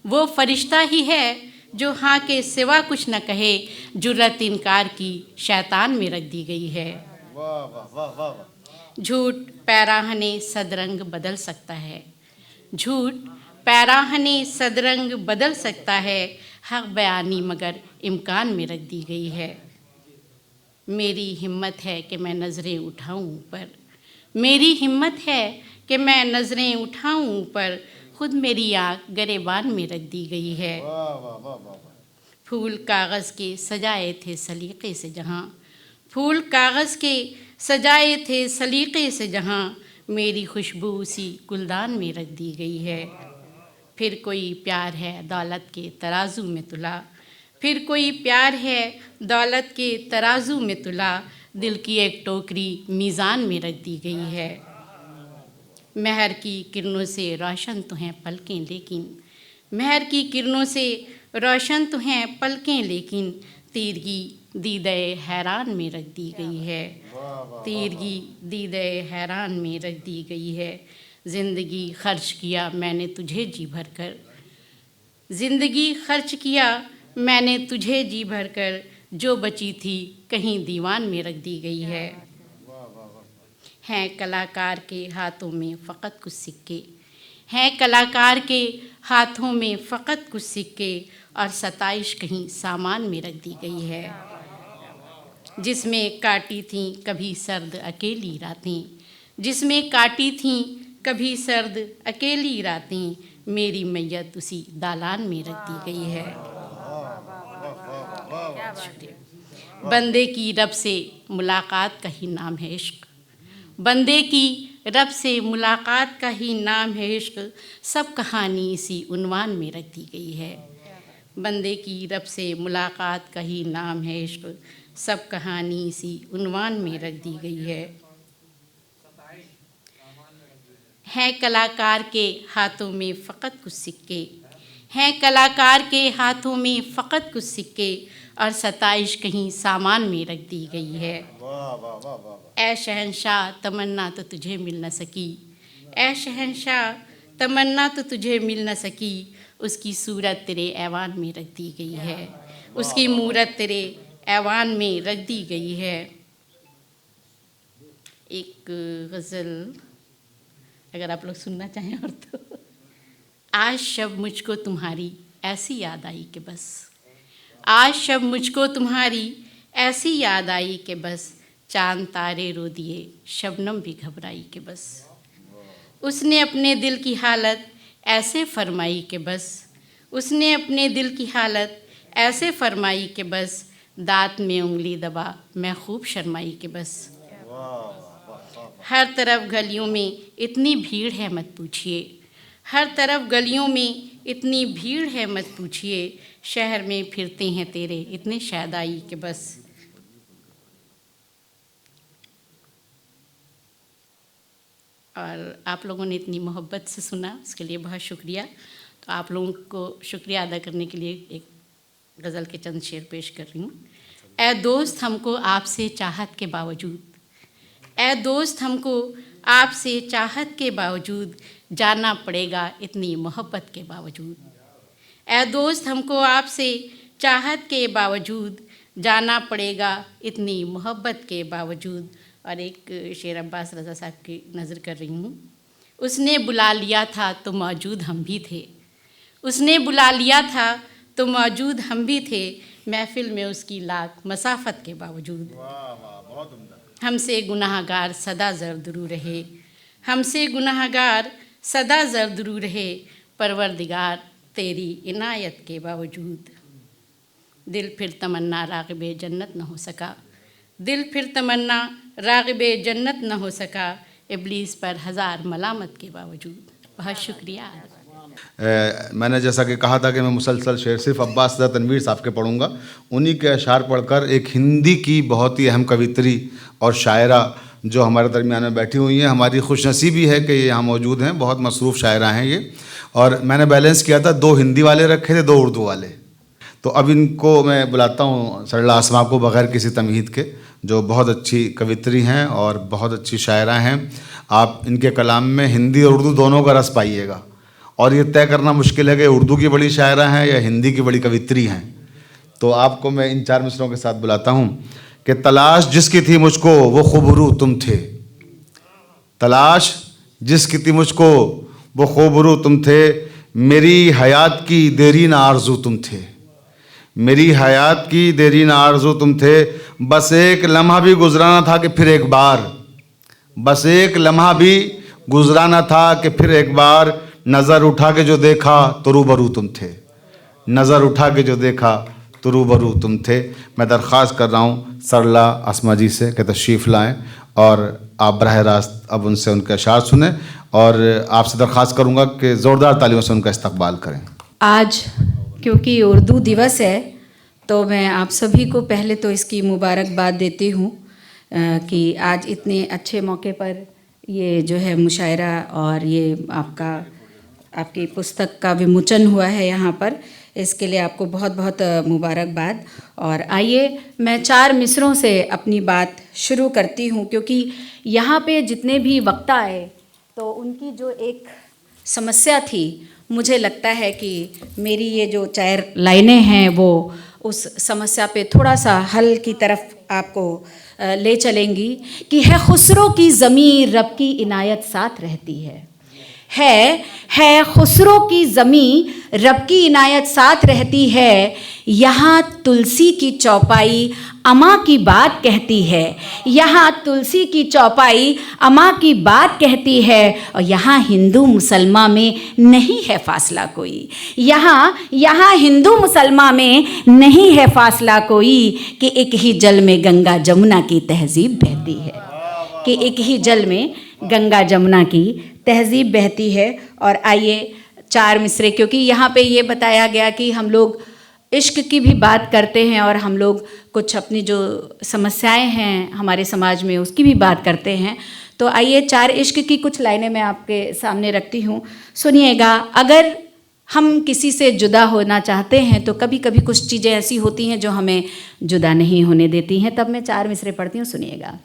वो फरिश्ता ही है जो हाँ के सिवा कुछ न कहे, जुर्रत इनकार की शैतान में रख दी गई है। वाह वाह वाह वाह वाह। झूठ पैराहने सदरंग बदल सकता है, झूठ पैराहने सदरंग बदल सकता है, हक बयानी मगर इम्कान में रख दी गई है। मेरी हिम्मत है कि मैं नज़रें उठाऊं ऊपर, मेरी हिम्मत है कि मैं नज़रें उठाऊं ऊपर, खुद मेरी आँख गरेबान में रख दी गई है। वाह वाह वाह वाह। फूल कागज़ के सजाए थे सलीक़े से जहाँ, फूल कागज़ के सजाए थे सलीक़े से जहाँ, मेरी खुशबू उसी गुलदान में रख दी गई है। फिर कोई प्यार है दौलत के तराजू में तुला, फिर कोई प्यार है दौलत के तराजू में तुला, दिल की एक टोकरी मीज़ान में रख दी गई है। महर की किरणों से रोशन तो हैं पलकें लेकिन, महर की किरणों से रोशन तो हैं पलकें लेकिन, तीरगी दीदे हैरान में रख दी गई है, तीरगी दीदे हैरान में रख दी गई है। ज़िंदगी खर्च किया मैंने तुझे जी भर कर, ज़िंदगी खर्च किया मैंने तुझे जी भर कर, जो बची थी कहीं दीवान में रख दी गई है। हैं कलाकार के हाथों में फ़कत कुछ सिक्के, हैं कलाकार के हाथों में फ़कत कुछ सिक्के, और सताइश कहीं सामान में रख दी गई है। जिसमें काटी थीं कभी सर्द अकेली रातें, जिसमें काटी थीं कभी सर्द अकेली रातें, मेरी मैयत उसी दालान में रख दी गई है। बंदे की रब से मुलाकात का ही नाम है इश्क, बंदे की रब से मुलाकात का ही नाम है इश्क, सब कहानी इसी उन्वान में रख दी गई है। बंदे की रब से मुलाकात का ही नाम है इश्क, सब कहानी इसी उन्वान में रख दी गई है। हैं कलाकार के हाथों में फ़कत कुछ सिक्के, हैं कलाकार के हाथों में फ़कत कुछ सिक्के, और सताइश कहीं सामान में रख दी गई है। ऐ शहंशाह तमन्ना तो तुझे मिल न सकी, ऐ शहंशाह तमन्ना तो तुझे मिल न सकी, उसकी सूरत तेरे ऐवान में रख दी गई है, उसकी मूरत तेरे ऐवान में रख दी गई है। एक गज़ल अगर आप लोग सुनना चाहें और तो, आज शब मुझको तुम्हारी ऐसी याद आई कि बस, आज शब मुझको तुम्हारी ऐसी याद आई कि बस, चांद तारे रो दिए शबनम भी घबराई कि बस, उसने अपने दिल की हालत ऐसे फरमाई कि बस, उसने अपने दिल की हालत ऐसे फरमाई कि बस, दांत में उंगली दबा मैं खूब शर्माई कि बस। हर तरफ गलियों में इतनी भीड़ है मत पूछिए, हर तरफ गलियों में इतनी भीड़ है मत पूछिए, शहर में फिरते हैं तेरे इतने शादाई कि बस। और आप लोगों ने इतनी मोहब्बत से सुना, उसके लिए बहुत शुक्रिया। तो आप लोगों को शुक्रिया अदा करने के लिए एक गज़ल के चंद शेर पेश कर रही हूँ। ऐ दोस्त हमको आपसे चाहत के बावजूद, ऐ दोस्त हमको आपसे चाहत के बावजूद, जाना पड़ेगा इतनी मोहब्बत के बावजूद। ऐ दोस्त हमको आपसे चाहत के बावजूद, जाना पड़ेगा इतनी मोहब्बत के बावजूद। और एक शेर अब्बास रज़ा साहब की नज़र कर रही हूँ। उसने बुला लिया था तो मौजूद हम भी थे, उसने बुला लिया था तो मौजूद हम भी थे, महफिल में उसकी लाख मसाफत के बावजूद। हमसे गुनाहगार सदा ज़र्दरू रहे, हमसे गुनाहगार सदा ज़र्दरू रहे, परवरदिगार तेरी इनायत के बावजूद। दिल फिर तमन्ना राग़िबे जन्नत न हो सका, दिल फिर तमन्ना राग़िबे जन्नत न हो सका, इब्लीस पर हज़ार मलामत के बावजूद। बहुत शुक्रिया। मैंने जैसा कि कहा था कि मैं मुसलसल शेर सिर्फ अब्बास रज़ा तनवीर साहब के पढ़ूंगा। उन्हीं के अशार पढ़कर एक हिंदी की बहुत ही अहम कवित्री और शायरा जो हमारे दरमियान में बैठी हुई हैं, हमारी खुशनसीबी है कि ये यहाँ मौजूद हैं। बहुत मसरूफ़ शायरा हैं ये। और मैंने बैलेंस किया था, 2 हिंदी वाले रखे थे, 2 उर्दू वाले। तो अब इनको मैं बुलाता हूँ सरला आसमा को, बग़ैर किसी तमहीद के, जो बहुत अच्छी कवित्री हैं और बहुत अच्छी शायरा हैं। आप इनके कलाम में हिंदी और उर्दू दोनों का रस पाइएगा। और ये तय करना मुश्किल है कि उर्दू की बड़ी शायरा हैं या हिंदी की बड़ी कवित्री हैं। तो आपको मैं इन 4 मिसरों के साथ बुलाता हूँ कि तलाश जिसकी थी मुझको वो खुबरू तुम थे, तलाश जिसकी थी मुझको वो खुबरू तुम थे, मेरी हयात की देरीन आरज़ू तुम थे, मेरी हयात की देरीन आरज़ू तुम थे। बस एक लम्हा भी गुजराना था कि फिर एक बार, बस एक लम्हा भी गुजराना था कि फिर एक बार, नज़र उठा के जो देखा तो रूबरू तुम थे, नज़र उठा के जो देखा तो रूबरू तुम थे। मैं दरख्वास्त कर रहा हूँ सरला आसमा जी से कि तशरीफ़ लाएँ और आप बराह रास्त अब उनसे उनके अशार सुने, और आपसे दरख्वास्त करूँगा कि ज़ोरदार तालियों से उनका इस्तकबाल करें। आज क्योंकि उर्दू दिवस है तो मैं आप सभी को पहले तो इसकी मुबारकबाद देती हूँ कि आज इतने अच्छे मौके पर ये जो है मुशायरा और ये आपकी पुस्तक का विमोचन हुआ है यहाँ पर, इसके लिए आपको बहुत बहुत मुबारकबाद। और आइए मैं 4 मिसरों से अपनी बात शुरू करती हूँ, क्योंकि यहाँ पे जितने भी वक्ता आए तो उनकी जो एक समस्या थी, मुझे लगता है कि मेरी ये जो 4 लाइनें हैं वो उस समस्या पे थोड़ा सा हल की तरफ आपको ले चलेंगी। कि है खुसरो की ज़मीं रब की इनायत साथ रहती है खुसरो की ज़मीं रब की इनायत साथ रहती है, यहाँ तुलसी की चौपाई अमा की बात कहती है, यहाँ तुलसी की चौपाई अमा की बात कहती है, और यहाँ हिंदू मुसलमान में नहीं है फासला कोई, यहाँ हिंदू मुसलमान में नहीं है फासला कोई, कि एक ही जल में गंगा जमुना की तहजीब बहती है, कि एक ही जल में गंगा जमुना की तहजीब बहती है। और आइए 4 मिसरे, क्योंकि यहाँ पे ये बताया गया कि हम लोग इश्क की भी बात करते हैं और हम लोग कुछ अपनी जो समस्याएं हैं हमारे समाज में उसकी भी बात करते हैं। तो आइए 4 इश्क की कुछ लाइनें मैं आपके सामने रखती हूँ, सुनिएगा। अगर हम किसी से जुदा होना चाहते हैं तो कभी कभी कुछ चीज़ें ऐसी होती हैं जो हमें जुदा नहीं होने देती हैं, तब मैं 4 मिसरे पढ़ती हूँ, सुनिएगा।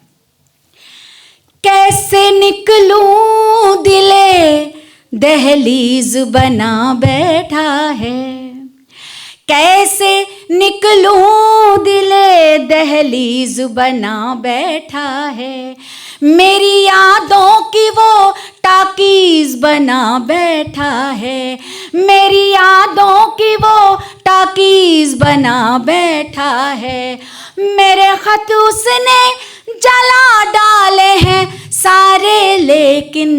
कैसे निकलूं दिले दहलीज बना बैठा है, कैसे निकलूं दिले दहलीज बना बैठा है, मेरी यादों की वो टाकीज बना बैठा है, मेरी यादों की वो टाकीज बना बैठा है, मेरे खत उसने जला डाले हैं सारे, लेकिन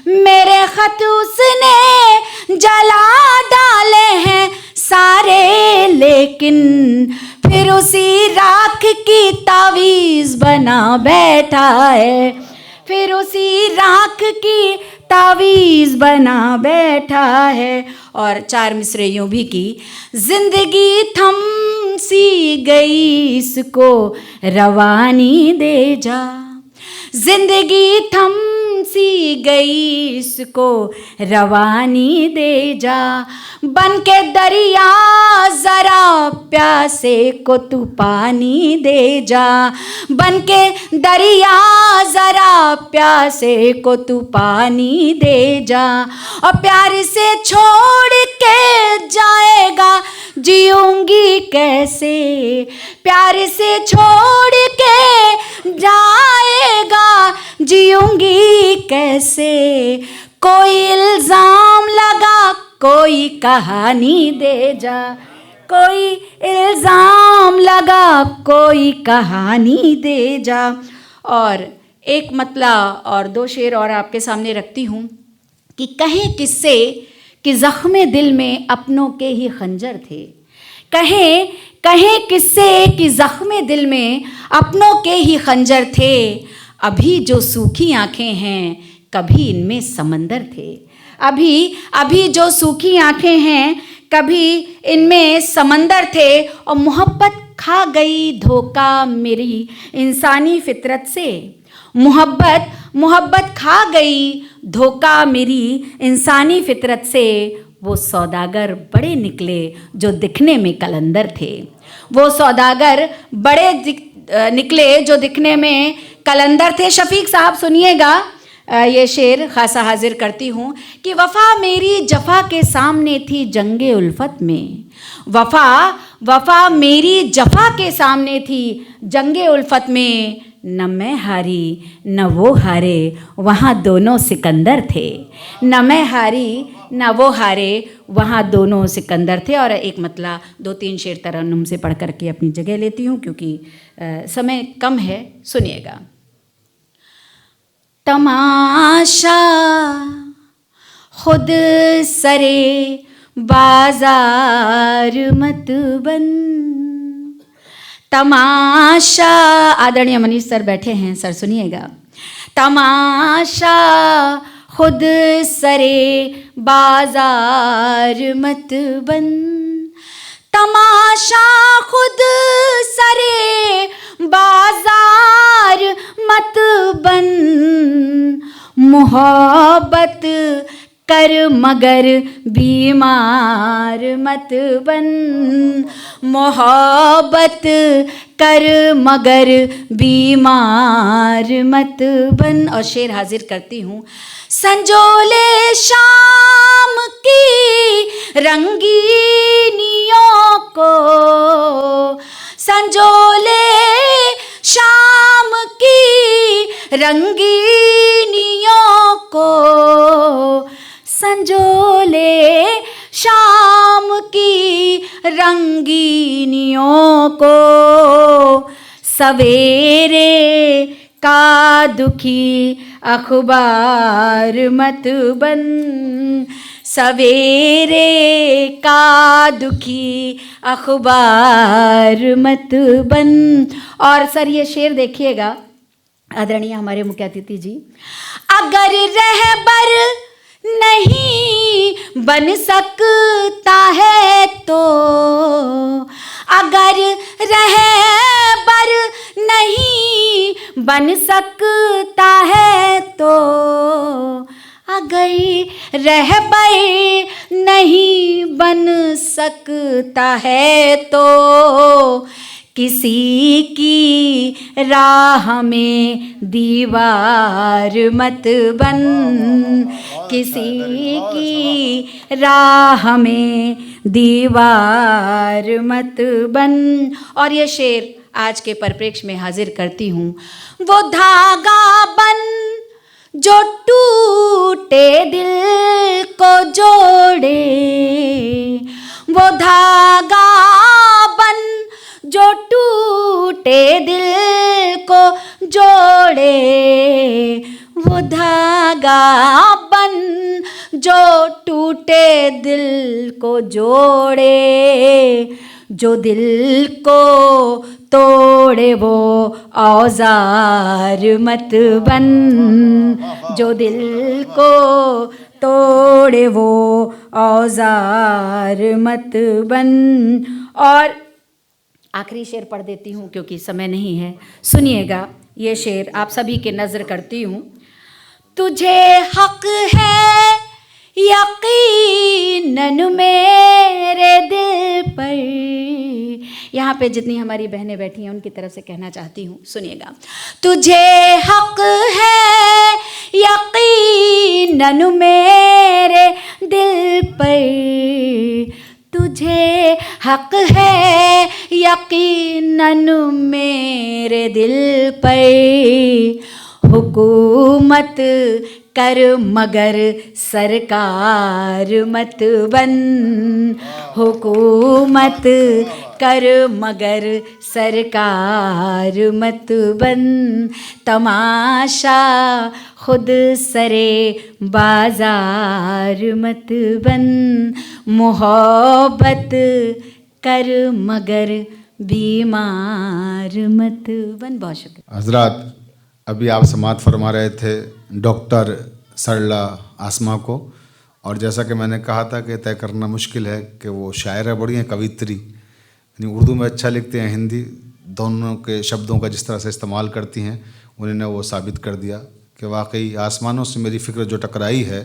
मेरे खत उसने जला डाले हैं सारे, लेकिन फिर उसी राख की तावीज़ बना बैठा है, फिर उसी राख की तावीज़ बना बैठा है। और 4 मिसरे यूँ भी की। जिंदगी थम सी गई इसको रवानी दे जा, जिंदगी थम सी गई इसको रवानी दे जा, बन के दरिया जरा प्यासे को तू पानी दे जा, बन के दरिया जरा प्यासे को तू पानी दे जा, और प्यार से छोड़ के जाएगा जीऊंगी कैसे, प्यार से छोड़ के जाएगा जीऊंगी कैसे, कोई इल्ज़ाम लगा कोई कहानी दे जा, कोई इल्ज़ाम लगा कोई कहानी दे जा। और एक मतला और 2 शेर और आपके सामने रखती हूँ कि कहें किससे कि ज़ख्मे दिल में अपनों के ही खंजर थे, कहें कहें किससे कि जख्मे दिल में अपनों के ही खंजर थे, अभी जो सूखी आंखें हैं कभी इनमें समंदर थे। अभी अभी जो सूखी आंखें हैं कभी इनमें समंदर थे, और मोहब्बत खा गई धोखा मेरी इंसानी फितरत से। मोहब्बत खा गई धोखा मेरी इंसानी फितरत से। वो सौदागर बड़े निकले जो दिखने में कलंदर थे। वो सौदागर बड़े निकले जो दिखने में कलंदर थे। शफीक साहब सुनिएगा, ये शेर खासा हाजिर करती हूँ कि वफ़ा मेरी जफ़ा के सामने थी जंगे उल्फत में। वफ़ा मेरी जफ़ा के सामने थी जंगे उल्फत में। न मैं हारी न वो हारे, वहाँ दोनों सिकंदर थे। न मैं हारी न वो हारे, वहाँ दोनों सिकंदर थे। और एक मतला 2-3 शेर तरन्नुम से पढ़ करके अपनी जगह लेती हूँ क्योंकि समय कम है। सुनिएगा। तमाशा खुद सरे बाजार मत बन। तमाशा, आदरणीय मनीष सर बैठे हैं, सर सुनिएगा। तमाशा खुद सरे बाजार मत बन। तमाशा खुद सरे बाजार मत बन। मोहब्बत कर मगर बीमार मत बन। मोहब्बत कर मगर बीमार मत बन। और शेर हाजिर करती हूँ। संजोले शाम की रंगीनियों को, संजोले शाम की रंगीनियों को, संजोले शाम की रंगीनियों को। सवेरे का दुखी अखबार मत बन। सवेरे का दुखी अखबार मत बन। और सर ये शेर देखिएगा आदरणीय हमारे मुख्य अतिथि जी। अगर रहबर नहीं बन सकता है तो, अगर रहबर नहीं बन सकता है तो, अगर रहबर नहीं बन सकता है तो, किसी की राह में दीवार मत बन। किसी की राह में दीवार मत बन। और ये शेर आज के परिप्रेक्ष्य में हाजिर करती हूँ। वो धागा बन जो टूटे दिल को जोड़े, वो धागा बन जो टूटे दिल को जोड़े, वो धागा बन जो टूटे दिल को जोड़े। जो दिल को तोड़े वो औजार मत बन। जो दिल को तोड़े वो औजार मत बन। और आखिरी शेर पढ़ देती हूँ क्योंकि समय नहीं है। सुनिएगा, ये शेर आप सभी के नज़र करती हूँ। तुझे हक है यकीनन मेरे दिल पर। यहाँ पे जितनी हमारी बहनें बैठी हैं उनकी तरफ से कहना चाहती हूँ, सुनिएगा। तुझे हक है यकीनन मेरे दिल पर। तुझे हक है यकीनन मेरे दिल पर। हुकूमत कर मगर सरकार मत बन। हुकूमत कर मगर सरकार मत बन। तमाशा खुद सरे बाजार मत बन। मोहब्बत कर मगर बीमार मत बन। बहुत शुक्रिया हजरात, अभी आप समाअत फरमा रहे थे डॉक्टर सरला आसमा को, और जैसा कि मैंने कहा था कि तय करना मुश्किल है कि वो शायर बड़ी हैं, कवित्री, यानी उर्दू में अच्छा लिखते हैं, हिंदी, दोनों के शब्दों का जिस तरह से इस्तेमाल करती हैं उन्होंने वो साबित कर दिया कि वाकई आसमानों से मेरी फ़िक्र जो टकराई है,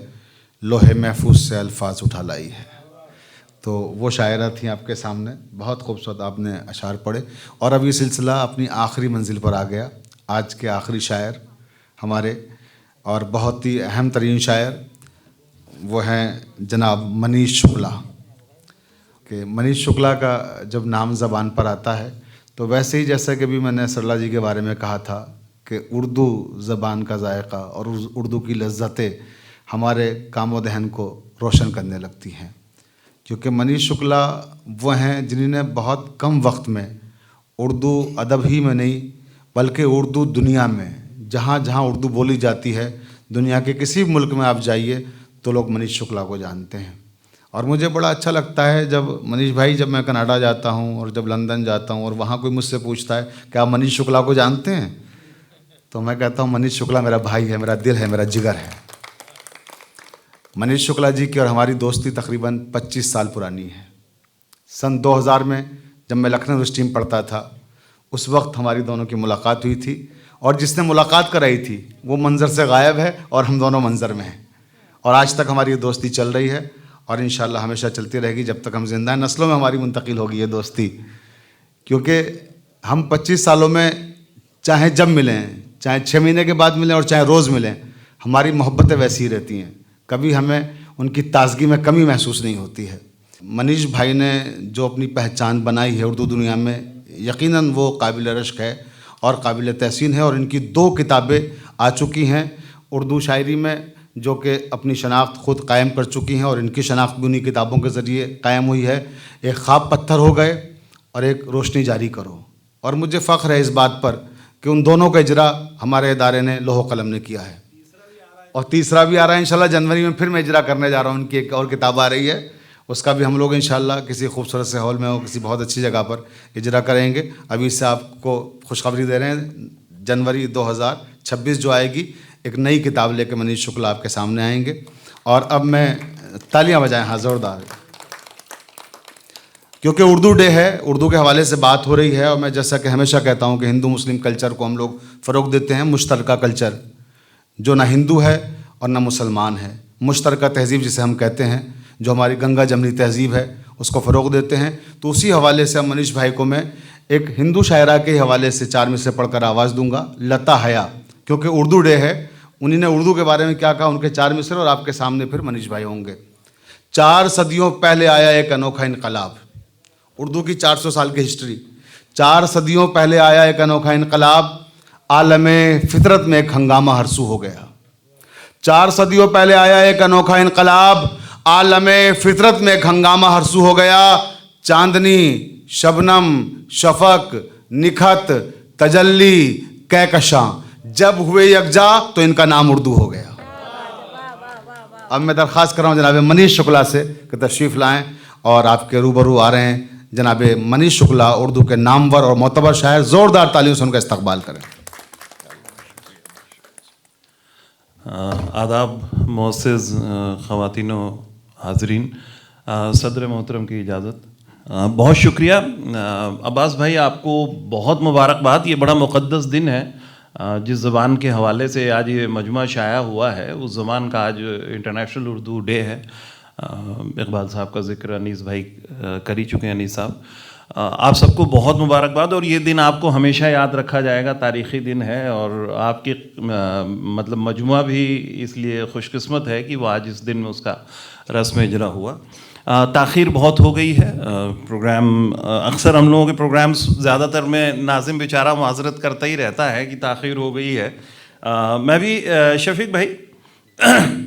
लोहे महफूज से अल्फाज उठा लाई है। तो वो शायरा थी आपके सामने, बहुत खूबसूरत आपने अशार पढ़े। और अब ये सिलसिला अपनी आखिरी मंजिल पर आ गया। आज के आखिरी शायर हमारे और बहुत ही अहम तरीन शायर वो हैं जनाब मनीष शुक्ला। कि मनीष शुक्ला का जब नाम ज़बान पर आता है तो वैसे ही जैसा कि भी मैंने सरला जी के बारे में कहा था कि उर्दू ज़बान का जायका और उर्दू की लज्जतें हमारे कामो दहन को रोशन करने लगती हैं, क्योंकि मनीष शुक्ला वो हैं जिन्होंने बहुत कम वक्त में उर्दू अदब ही में नहीं बल्कि उर्दू दुनिया में जहाँ जहाँ उर्दू बोली जाती है, दुनिया के किसी मुल्क में आप जाइए तो लोग मनीष शुक्ला को जानते हैं। और मुझे बड़ा अच्छा लगता है जब मनीष भाई, जब मैं कनाडा जाता हूँ और जब लंदन जाता हूँ और वहाँ कोई मुझसे पूछता है कि आप मनीष शुक्ला को जानते हैं, तो मैं कहता हूँ मनीष शुक्ला मेरा भाई है, मेरा दिल है, मेरा जिगर है। मनीष शुक्ला जी की और हमारी दोस्ती तकरीबन 25 साल पुरानी है। सन 2000 में जब मैं लखनऊ यूनिवर्सिटी में पढ़ता था, उस वक्त हमारी दोनों की मुलाकात हुई थी, और जिसने मुलाकात कराई थी वो मंज़र से गायब है और हम दोनों मंज़र में हैं। और आज तक हमारी ये दोस्ती चल रही है और इंशाल्लाह हमेशा चलती रहेगी जब तक हम जिंदा हैं। नस्लों में हमारी मुंतकिल होगी ये दोस्ती, क्योंकि हम 25 सालों में चाहे जब मिलें, चाहे 6 महीने के बाद मिलें और चाहे रोज़ मिलें, हमारी मोहब्बतें वैसी ही रहती हैं। कभी हमें उनकी ताजगी में कमी महसूस नहीं होती है। मनीष भाई ने जो अपनी पहचान बनाई है उर्दू दुनिया में, यकीनन वो काबिल रश्क है और काबिल तहसीन है। और इनकी 2 किताबें आ चुकी हैं उर्दू शायरी में जो कि अपनी शनाख्त ख़ुद कायम कर चुकी हैं, और इनकी शनाख्त भी उन्हीं किताबों के ज़रिए कायम हुई है। एक ख्वाब पत्थर हो गए और एक रोशनी जारी करो। और मुझे फ़ख्र है इस बात पर कि उन दोनों का इजरा हमारे इदारे ने लोहो कलम ने किया है, और तीसरा भी आ रहा है इंशाल्लाह जनवरी में। फिर मैं इजरा करने जा रहा हूँ, उनकी एक और किताब आ रही है, उसका भी हम लोग इंशाल्लाह किसी खूबसूरत से हॉल में हो, किसी बहुत अच्छी जगह पर इजरा करेंगे। अभी से आपको खुशखबरी दे रहे हैं, जनवरी 2026 जो आएगी, एक नई किताब लेकर मनीष शुक्ला आपके सामने आएंगे। और अब मैं तालियां बजाएं हाँ ज़ोरदार, क्योंकि उर्दू डे है, उर्दू के हवाले से बात हो रही है। और मैं जैसा कि हमेशा कहता हूं कि हिंदू मुस्लिम कल्चर को हम लोग फ़रोग़ देते हैं, मुश्तरका कल्चर जो ना हिंदू है और ना मुसलमान है, मुश्तरका तहज़ीब जिसे हम कहते हैं, जो हमारी गंगा जमनी तहज़ीब है, उसको फ़रोग़ देते हैं। तो उसी हवाले से मनीष भाई को मैं एक हिंदू शायरा के हवाले से 4 मिसरे पढ़कर आवाज़ दूंगा, लता हया, क्योंकि उर्दू डे है। उन्हीं ने उर्दू के बारे में क्या कहा, उनके 4 मिसरे, और आपके सामने फिर मनीष भाई होंगे। 4 सदियों पहले आया एक अनोखा इनकलाब, उर्दू की 400 साल की हिस्ट्री। 4 सदियों पहले आया एक अनोखा इनकलाब, आलमे फितरत में एक हंगामा हरसू हो गया। 4 सदियों पहले आया एक अनोखा इनकलाब, आलमे फितरत में एक हंगामा हरसू हो गया। चांदनी, शबनम, शफक, निखत, तजल्ली, कहकशां जब हुए यकजा तो इनका नाम उर्दू हो गया। अब मैं दरख्वास्त कर रहा हूँ जनाब मनीष शुक्ला से कि तशरीफ़ लाएँ, और आपके रूबरू आ रहे हैं जनाब मनीष शुक्ला, उर्दू के नामवर और मोतबर शायर। ज़ोरदार तालियों से उनका इस्तकबाल करें। आदाब मोअज़्ज़ज़ ख़वातीन व हाज़रीन, सदर मोहतरम की इजाज़त। बहुत शुक्रिया अब्बास भाई, आपको बहुत मुबारकबाद। ये बड़ा मुक़द्दस दिन है, जिस ज़बान के हवाले से आज ये मजमा शाया हुआ है, उस ज़बान का आज इंटरनेशनल उर्दू डे है। इकबाल साहब का ज़िक्र अनीस भाई कर ही चुके हैं। अनीस साहब, आप सबको बहुत मुबारकबाद। और ये दिन आपको हमेशा याद रखा जाएगा, तारीख़ी दिन है। और आपकी मतलब मजमुआ भी इसलिए खुशकिस्मत है कि वो आज इस दिन में उसका रस्म इजरा हुआ। ताख़ीर बहुत हो गई है। प्रोग्राम अक्सर हम लोगों के प्रोग्राम्स ज़्यादातर में नाज़िम बेचारा माज़रत करता ही रहता है कि ताख़ीर हो गई है। मैं भी शफीक भाई,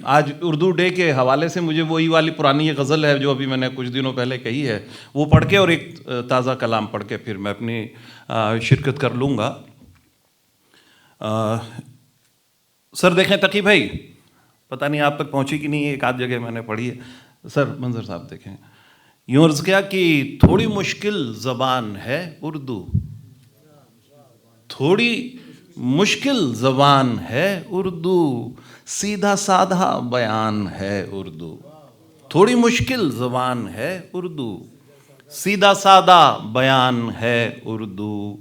आज उर्दू डे के हवाले से मुझे वही वाली पुरानी गज़ल है जो अभी मैंने कुछ दिनों पहले कही है, वो पढ़ के और एक ताज़ा कलाम पढ़ के फिर मैं अपनी शिरकत कर लूँगा। सर देखें तकी भाई, पता नहीं आप तक पहुँची कि नहीं, एक आध जगह मैंने पढ़ी है। सर मंजर साहब देखें, यूं अर्ज किया कि थोड़ी मुश्किल ज़बान है उर्दू, थोड़ी मुश्किल ज़बान है उर्दू, सीधा साधा बयान है उर्दू। थोड़ी मुश्किल ज़बान है उर्दू, सीधा सादा बयान है उर्दू।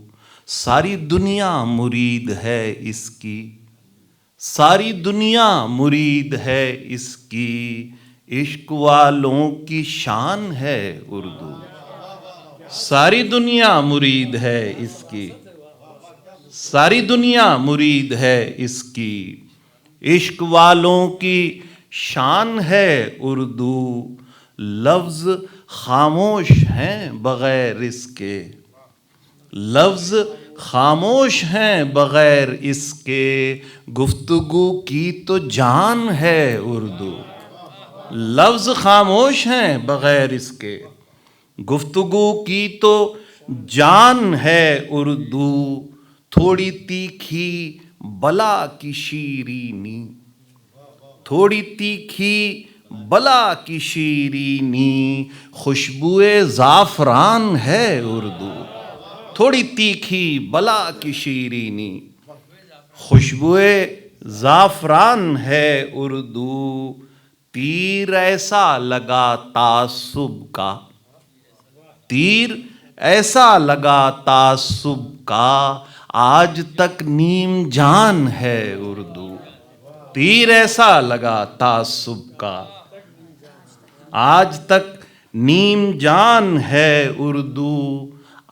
सारी दुनिया मुरीद है इसकी, सारी दुनिया मुरीद है इसकी, इश्क वालों की शान है उर्दू। सारी दुनिया मुरीद है इसकी, सारी दुनिया मुरीद है इसकी, इश्क वालों की शान है उर्दू। लफ्ज़ खामोश हैं बग़ैर इसके, लफ्ज़ खामोश हैं बग़ैर इसके, गुफ्तगू की तो जान है उर्दू। लफ्ज़ खामोश हैं बग़ैर इसके, गुफ्तगू की तो जान है उर्दू। थोड़ी तीखी बला की शीरीनी, थोड़ी तीखी बला की शीरीनी, खुशबुए ज़ाफ़रान है उर्दू। थोड़ी तीखी बला की शीरीनी, खुशबुए ज़ाफ़रान है उर्दू। तीर ऐसा लगा तासुब का, तीर ऐसा लगा तासुब का, आज तक नीम जान है उर्दू। तीर ऐसा लगा तासुब का, आज तक नीम जान है उर्दू।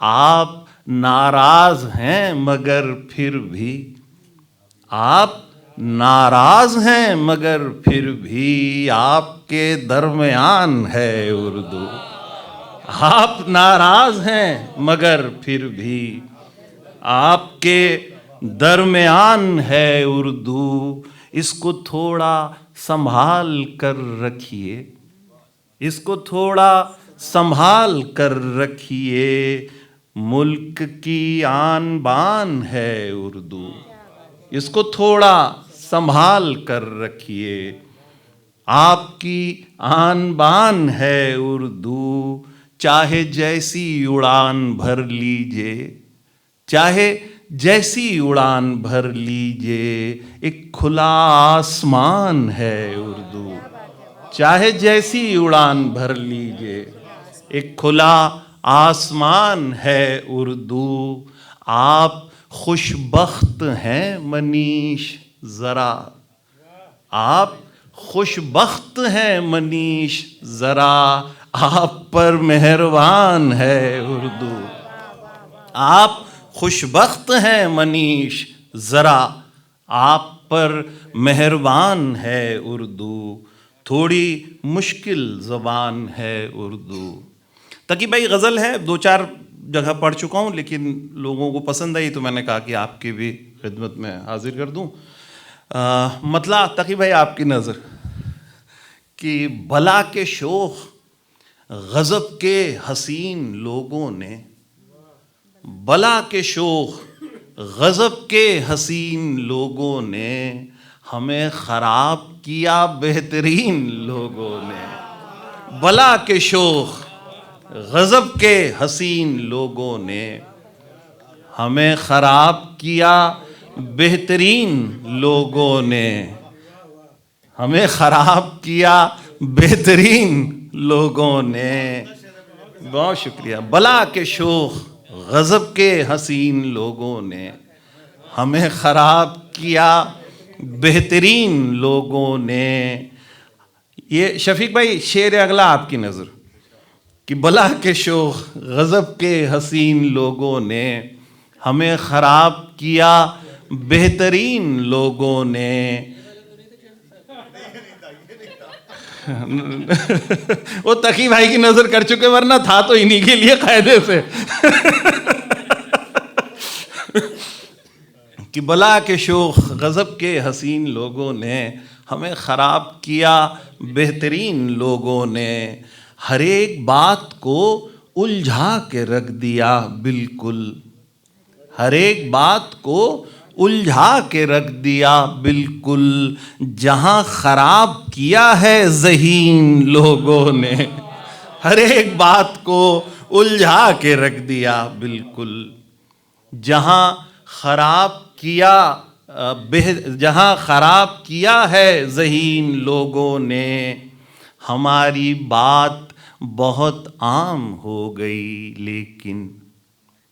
आप नाराज हैं मगर फिर भी, आप नाराज हैं मगर फिर भी, आपके दरमियान है उर्दू। आप नाराज हैं मगर फिर भी, आपके दरमियान है उर्दू। इसको थोड़ा संभाल कर रखिए, इसको थोड़ा संभाल कर रखिए, मुल्क की आन बान है उर्दू। इसको थोड़ा संभाल कर रखिए, आपकी आन बान है उर्दू। चाहे जैसी उड़ान भर लीजिए, चाहे जैसी उड़ान भर लीजिए, एक खुला आसमान है उर्दू। चाहे जैसी उड़ान भर लीजिए, एक खुला आसमान है उर्दू। आप खुशबख्त हैं मनीष ज़रा, आप खुशबख्त हैं मनीष ज़रा, आप पर मेहरबान है उर्दू। आप खुशबख्त हैं मनीष ज़रा, आप पर मेहरबान है उर्दू। थोड़ी मुश्किल ज़बान है उर्दू। तकी भाई गज़ल है, दो चार जगह पढ़ चुका हूँ, लेकिन लोगों को पसंद आई तो मैंने कहा कि आपकी भी खिदमत में हाजिर कर दूँ। मतला तकी भाई आपकी नज़र कि बला के शोख गज़ब के हसीन लोगों ने, बला के शोख गज़ब के हसीन लोगों ने, हमें ख़राब किया बेहतरीन लोगों ने। बला के शोख गज़ब के हसीन लोगों ने, हमें ख़राब किया बेहतरीन लोगों ने, हमें ख़राब किया बेहतरीन लोगों ने। बहुत शुक्रिया। बला के शोख गज़ब के हसीन लोगों ने, हमें ख़राब किया बेहतरीन लोगों ने। ये शफीक भाई शेर अगला आपकी नज़र कि बला के शोख गज़ब के हसीन लोगों ने, हमें ख़राब किया बेहतरीन लोगों ने। वो तकी भाई की नज़र कर चुके, वरना था तो इन्हीं के लिए कायदे से। कि बला के शोख गज़ब के हसीन लोगों ने, हमें ख़राब किया बेहतरीन लोगों ने। हर एक बात को उलझा के रख दिया बिल्कुल, हर एक बात को उलझा के रख दिया बिल्कुल। जहाँ ख़राब किया है ज़हीन लोगों ने, हर एक बात को उलझा के रख दिया बिल्कुल। जहाँ खराब किया है ज़हीन लोगों ने, हमारी बात बहुत आम हो गई लेकिन,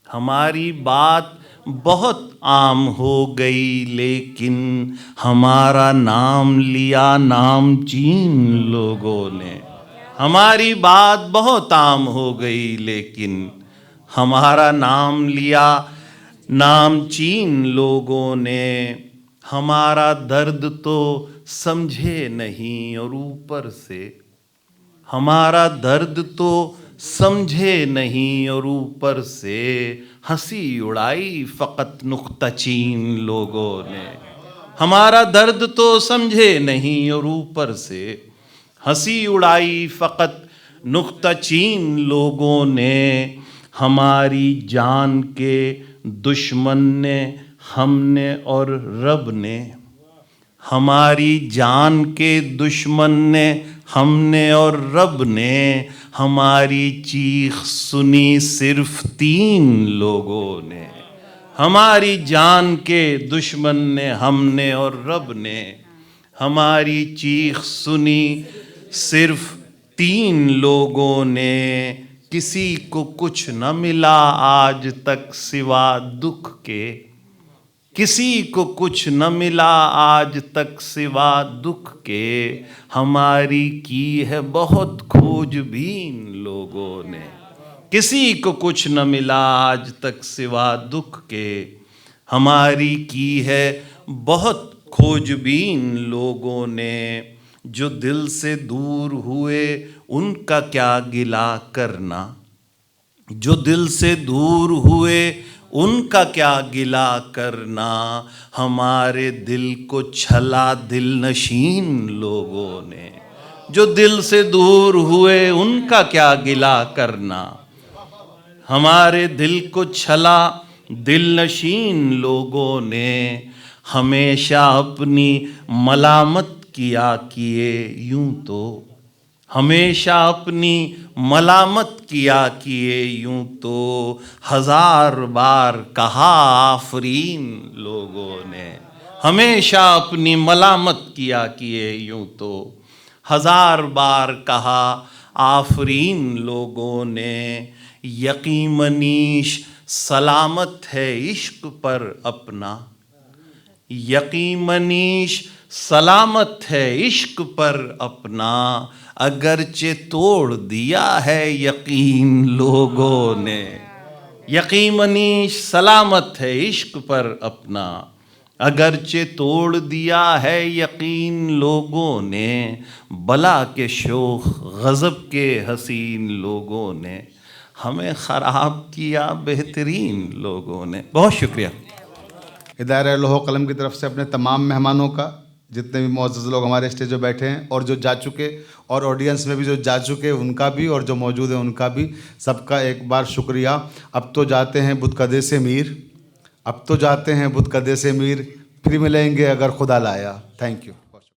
हमारी बात बहुत आम हो गई लेकिन, हमारा नाम लिया नामचीन लोगों ने। हमारी बात बहुत आम हो गई लेकिन, हमारा नाम लिया नामचीन लोगों ने। हमारा दर्द तो समझे नहीं और ऊपर से, हमारा दर्द तो समझे नहीं और ऊपर से हंसी उड़ाई फ़कत नुक्ताचीन लोगों ने। हमारा दर्द तो समझे नहीं और ऊपर से हंसी उड़ाई फ़कत नुक्ताचीन लोगों ने। हमारी जान के दुश्मन ने, हमने और रब ने, हमारी जान के दुश्मन ने, हमने और रब ने। हमारी चीख सुनी सिर्फ 3 लोगों ने। हमारी जान के दुश्मन ने, हमने और रब ने। हमारी चीख सुनी सिर्फ 3 लोगों ने। किसी को कुछ न मिला आज तक सिवा दुख के, किसी को कुछ न मिला आज तक सिवा दुख के। हमारी की है बहुत खोजबीन लोगों ने। किसी को कुछ न मिला आज तक सिवा दुख के। हमारी की है बहुत खोजबीन लोगों ने। जो दिल से दूर हुए उनका क्या गिला करना, जो दिल से दूर हुए उनका क्या गिला करना। हमारे दिल को छला दिल नशीन लोगों ने। जो दिल से दूर हुए उनका क्या गिला करना। हमारे दिल को छला दिल नशीन लोगों ने। हमेशा अपनी मलामत किया किए यूं तो, हमेशा अपनी मलामत किया किए यूं तो। 1000 बार कहा आफरीन लोगों ने। हमेशा अपनी मलामत किया किए यूं तो। 1000 बार कहा आफरीन लोगों ने। यकीन मनीश सलामत है इश्क पर अपना, यकीन मनीश सलामत है इश्क पर अपना। अगरचे तोड़ दिया है यकीन लोगों ने। यकीन मनीश सलामत है इश्क पर अपना। अगरचे तोड़ दिया है यकीन लोगों ने। बला के शोख गज़ब के हसीन लोगों ने। हमें ख़राब किया बेहतरीन लोगों ने। बहुत शुक्रिया। इदारा लोहो कलम की तरफ से अपने तमाम मेहमानों का, जितने भी मुअज़्ज़ज़ लोग हमारे स्टेज पे बैठे हैं और जो जा चुके, और ऑडियंस में भी जो जा चुके उनका भी, और जो मौजूद हैं उनका भी, सबका एक बार शुक्रिया। अब तो जाते हैं बुतकदे से मीर, अब तो जाते हैं बुतकदे से मीर, फिर मिलेंगे अगर खुदा लाया। Thank you.